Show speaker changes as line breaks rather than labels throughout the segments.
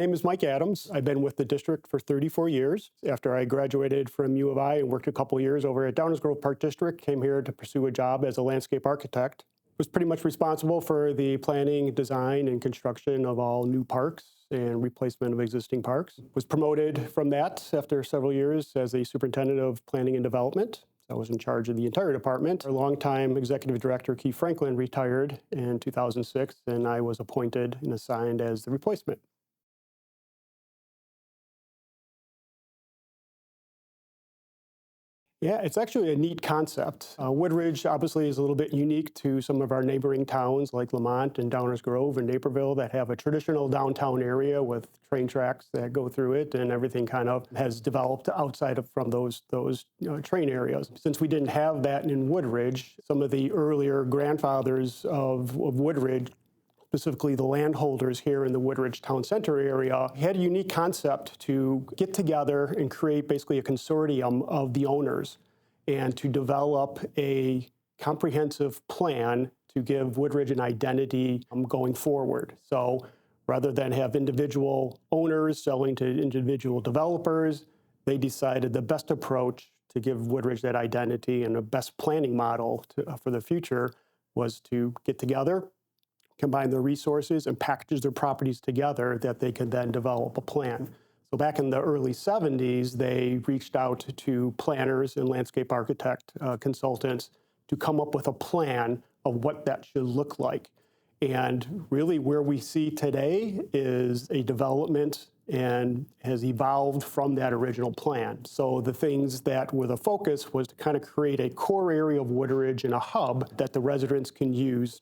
name is Mike Adams. I've been with the district for 34 years. After I graduated from U of I and worked a couple years over at Downers Grove Park District, came here to pursue a job as a landscape architect. Was pretty much responsible for the planning, design, and construction of all new parks and replacement of existing parks. Was promoted from that after several years as the superintendent of planning and development. I was in charge of the entire department. Our longtime executive director, Keith Franklin, retired in 2006, and I was appointed and assigned as the replacement. Yeah, it's actually a neat concept. Woodridge obviously is a little bit unique to some of our neighboring towns like Lamont and Downers Grove and Naperville that have a traditional downtown area with train tracks that go through it, and everything kind of has developed outside of from those train areas. Since we didn't have that in Woodridge, some of the earlier grandfathers of Woodridge, specifically the landholders here in the Woodridge Town Center area, had a unique concept to get together and create basically a consortium of the owners and to develop a comprehensive plan to give Woodridge an identity going forward. So rather than have individual owners selling to individual developers, they decided the best approach to give Woodridge that identity and the best planning model for the future was to get together, combine their resources, and package their properties together that they could then develop a plan. So back in the early 70s, they reached out to planners and landscape architect consultants to come up with a plan of what that should look like. And really where we see today is a development and has evolved from that original plan. So the things that were the focus was to kind of create a core area of Woodridge and a hub that the residents can use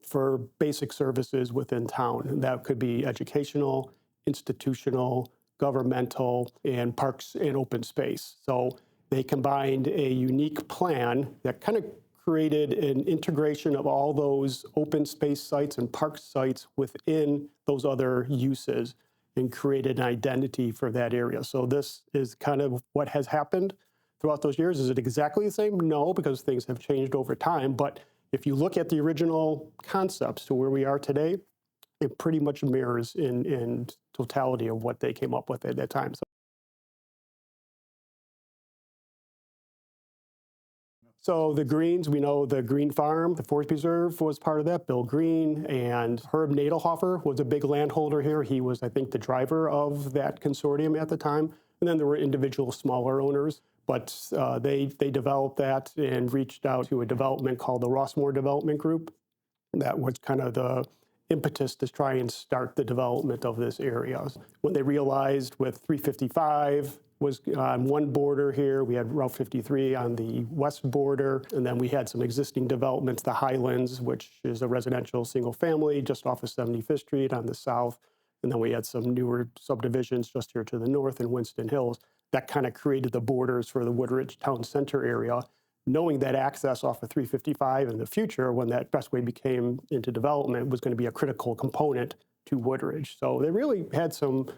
for basic services within town. And that could be educational, institutional, governmental, and parks and open space. So they combined a unique plan that kind of created an integration of all those open space sites and park sites within those other uses and created an identity for that area. So this is kind of what has happened throughout those years. Is it exactly the same? No, because things have changed over time. But if you look at the original concepts to where we are today, it pretty much mirrors in totality of what they came up with at that time. So the Greens, we know the Green Farm, the Forest Preserve was part of that, Bill Green, and Herb Nadelhofer was a big landholder here. He was, I think, the driver of that consortium at the time. And then there were individual smaller owners. But they developed that and reached out to a development called the Rossmore Development Group. That was kind of the impetus to try and start the development of this area. When they realized with 355 was on one border here, we had Route 53 on the west border, and then we had some existing developments, the Highlands, which is a residential single family just off of 75th Street on the south. And then we had some newer subdivisions just here to the north in Winston Hills. That kind of created the borders for the Woodridge Town Center area, knowing that access off of 355 in the future, when that Expressway became into development, was going to be a critical component to Woodridge. So they really had some,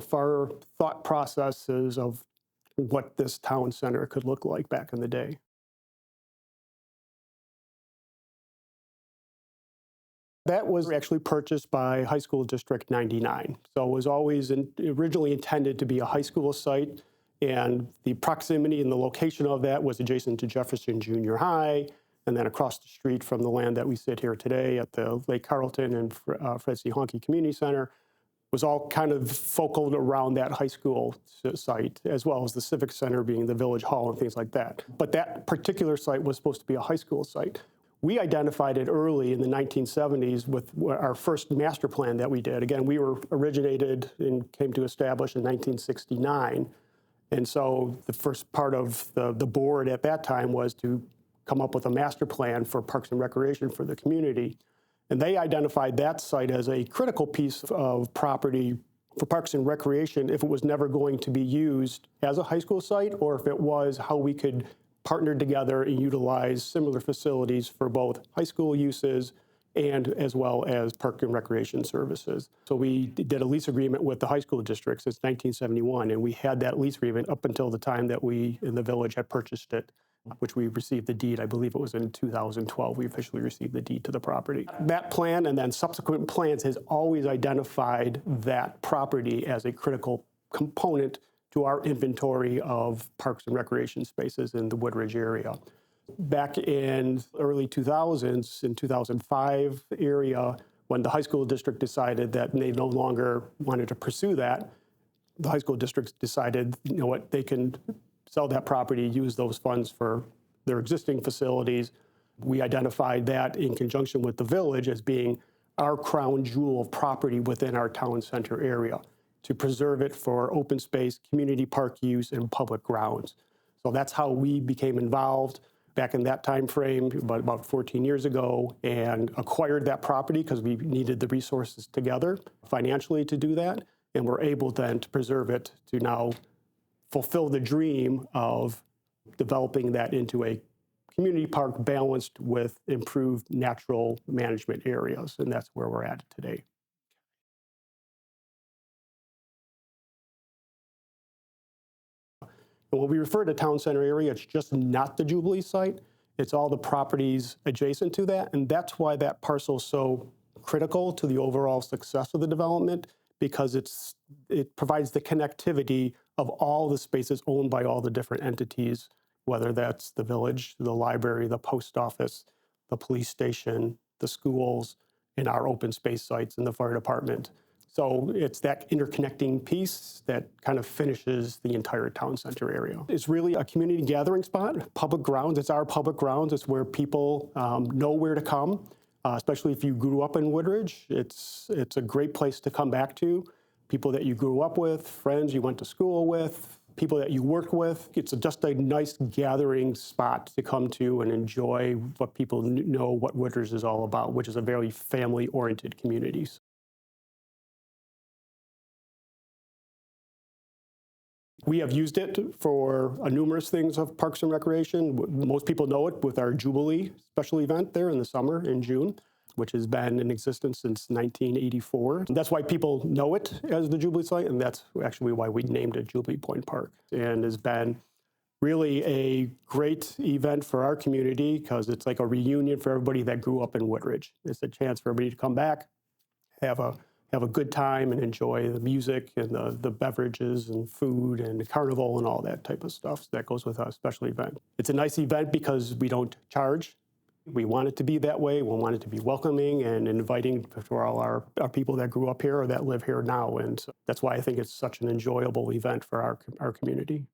far thought processes of what this town center could look like back in the day. That was actually purchased by High School District 99. So it was always originally intended to be a high school site, and the proximity and the location of that was adjacent to Jefferson Junior High, and then across the street from the land that we sit here today at the Lake Carlton and Fred C. Honke Community Center was all kind of focal around that high school site, as well as the Civic Center being the Village Hall and things like that. But that particular site was supposed to be a high school site. We identified it early in the 1970s with our first master plan that we did. Again, we were originated and came to establish in 1969. And so the first part of the board at that time was to come up with a master plan for parks and recreation for the community. And they identified that site as a critical piece of property for parks and recreation if it was never going to be used as a high school site, or if it was, how we could partnered together and utilized similar facilities for both high school uses and as well as park and recreation services. So we did a lease agreement with the high school district since 1971, and we had that lease agreement up until the time that we in the village had purchased it which we received the deed. I believe it was in 2012 we officially received the deed to the property. That plan and then subsequent plans has always identified that property as a critical component to our inventory of parks and recreation spaces in the Woodridge area. Back in early 2000s, in 2005 area, when the high school district decided that they no longer wanted to pursue that, the high school district decided, you know what, they can sell that property, use those funds for their existing facilities. We identified that in conjunction with the village as being our crown jewel of property within our town center area, to preserve it for open space, community park use, and public grounds. So that's how we became involved back in that time frame, about 14 years ago, and acquired that property because we needed the resources together financially to do that, and we're able then to preserve it to now fulfill the dream of developing that into a community park balanced with improved natural management areas, and that's where we're at today. And when we refer to town center area, it's just not the Jubilee site. It's all the properties adjacent to that. And that's why that parcel is so critical to the overall success of the development, because it provides the connectivity of all the spaces owned by all the different entities, whether that's the village, the library, the post office, the police station, the schools, and our open space sites in the fire department. So it's that interconnecting piece that kind of finishes the entire town center area. It's really a community gathering spot, public grounds. It's our public grounds. It's where people know where to come, especially if you grew up in Woodridge. It's a great place to come back to. People that you grew up with, friends you went to school with, people that you worked with. It's just a nice gathering spot to come to and enjoy what people know what Woodridge is all about, which is a very family-oriented community. We have used it for numerous things of Parks and Recreation. Most people know it with our Jubilee special event there in the summer in June, which has been in existence since 1984. That's why people know it as the Jubilee site, and that's actually why we named it Jubilee Point Park, and has been really a great event for our community because it's like a reunion for everybody that grew up in Woodridge. It's a chance for everybody to come back, have a good time and enjoy the music and the beverages and food and the carnival and all that type of stuff that goes with a special event. It's a nice event because we don't charge. We want it to be that way. We want it to be welcoming and inviting for all our people that grew up here or that live here now. And so that's why I think it's such an enjoyable event for our community.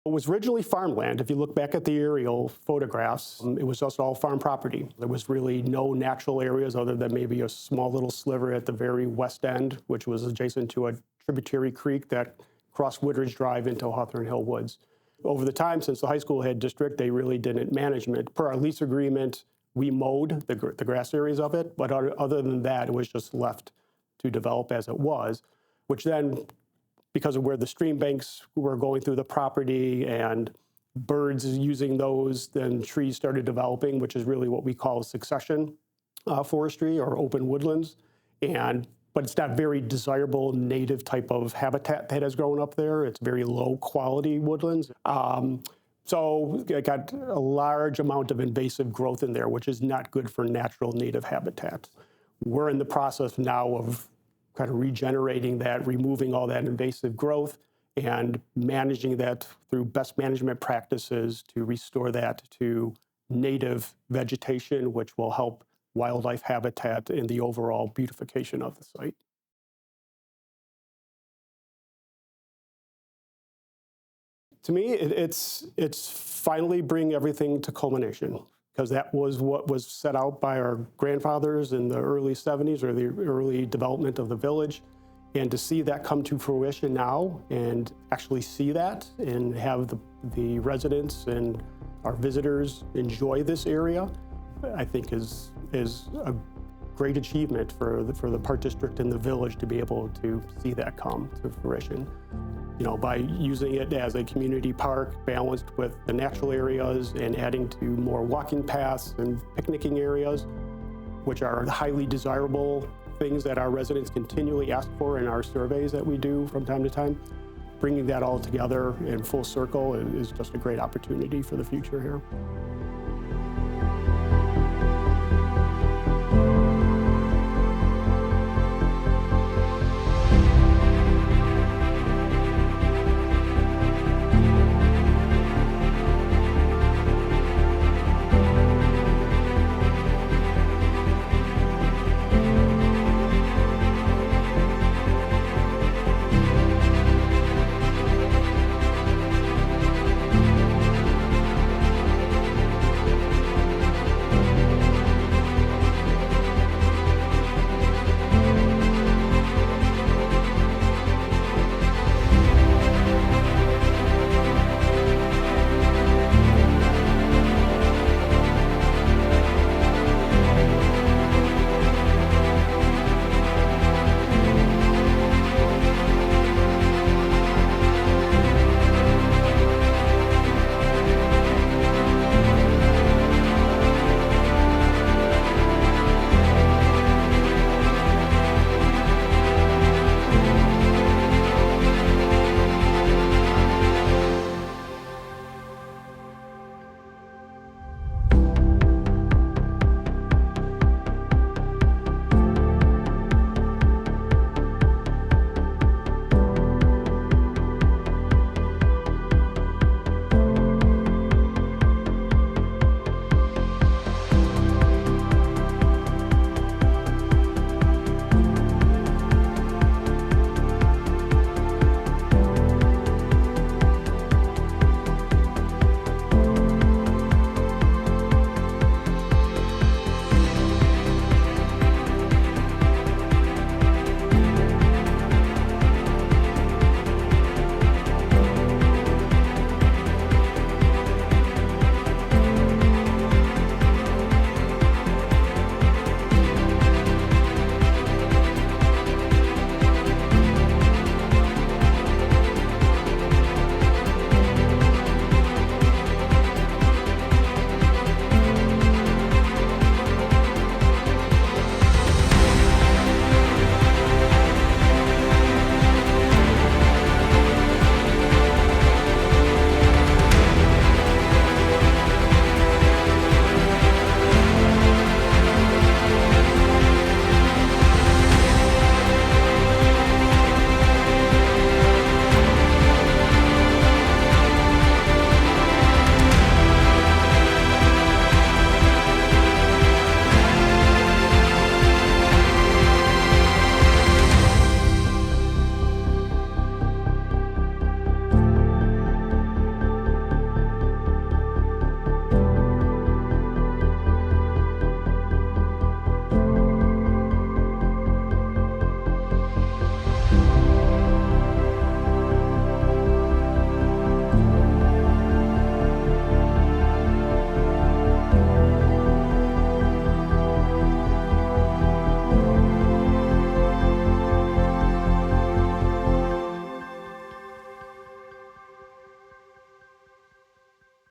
It was originally farmland. If you look back at the aerial photographs, it was just all farm property. There was really no natural areas other than maybe a small little sliver at the very west end, which was adjacent to a tributary creek that crossed Woodridge Drive into Hawthorne Hill Woods. Over the time, since the high school had district, they really didn't manage it. Per our lease agreement, we mowed the grass areas of it, but other than that, it was just left to develop as it was, which then, because of where the stream banks were going through the property and birds using those, then trees started developing, which is really what we call succession forestry or open woodlands. But it's not very desirable native type of habitat that has grown up there. It's very low quality woodlands. So it got a large amount of invasive growth in there, which is not good for natural native habitat. We're in the process now of kind of regenerating that, removing all that invasive growth and managing that through best management practices to restore that to native vegetation, which will help wildlife habitat and the overall beautification of the site. To me, it's finally bringing everything to culmination, because that was what was set out by our grandfathers in the early 70s or the early development of the village. And to see that come to fruition now and actually see that and have the residents and our visitors enjoy this area, I think is a great achievement for the park district and the village to be able to see that come to fruition. You know, by using it as a community park balanced with the natural areas and adding to more walking paths and picnicking areas, which are highly desirable things that our residents continually ask for in our surveys that we do from time to time. Bringing that all together in full circle is just a great opportunity for the future here.